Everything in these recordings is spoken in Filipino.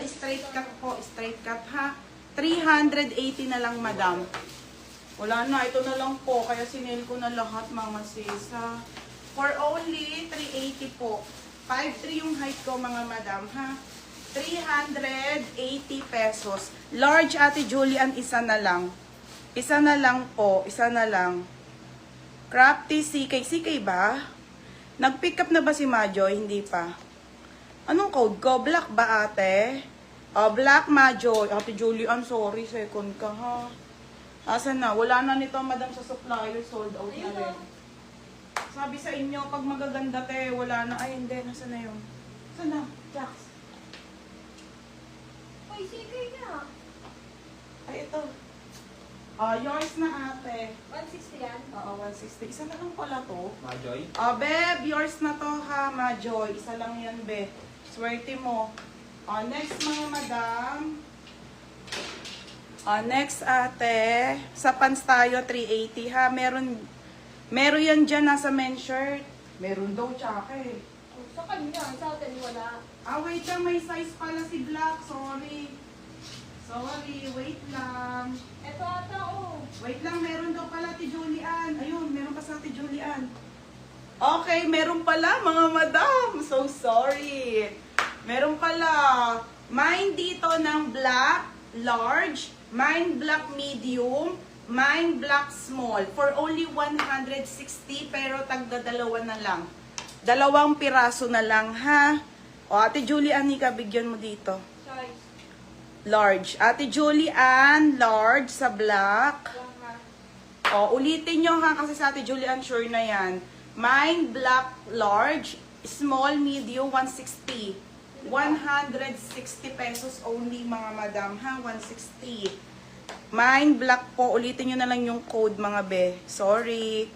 Straight cut po, straight cut ha. 380 na lang, madam. Wala na, ito na lang po. Kaya sinil ko na lahat, mga sis, ha. For only 380 po. 5'3 yung height ko, mga madam, ha. 380 pesos. Large, Ate Julian, isa na lang. Isa na lang po, isa na lang. Crafty CK. CK ba? Nag-pick up na ba si Majoy? Hindi pa. Anong code ko? Black ba, ate? Black Majoy. Ate Julian, sorry, second ka, ha. Asan na? Wala na nito, madam, sa supplier. Sold out na rin. Sabi sa inyo, pag magaganda, te, wala na. Ay, hindi. Nasaan na yun? Saan na? Jax. Uy, sikay na. Ay, ito. Yours na, ate. 160 yan? Oo, 160. Isa na lang pala to. Majoy? Beb, yours na to, ha, Majoy. Isa lang yan, be. Swerte mo. Next, mga madam. Next, ate. Sa pants tayo, 380, ha. Meron yan dyan nasa men's shirt. Meron daw, tsaka eh. Sa kanya, sa atin wala. Wait lang, may size pala si Black. Sorry. Sorry, wait lang. Eto ata, oh. Wait lang, meron daw pala Ate Julian. Ayun, meron pa sa Ate Julian. Okay, meron pala mga madam. So sorry. Meron pala. Mine dito ng black, large. Mine black medium. Mine black small. For only 160 pero tagdadalawa na lang. 2 piraso na lang, ha? O, Ate Julian, ika, bigyan mo dito. Size. Large. Ate Julian, large sa black. Ulitin nyo, ha, kasi sa Ate Julian, sure na yan. Mine, black, large. Small, medium, 160. 160 pesos only, mga madam, ha? 160. Mine, black po. Ulitin nyo na lang yung code, mga be. Sorry.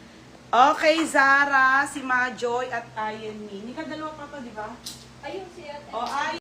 Okay, Zara, si Majoy, at Ayan Me. Hindi ka dalawa pa to, di ba? Ayun si ate. Ay.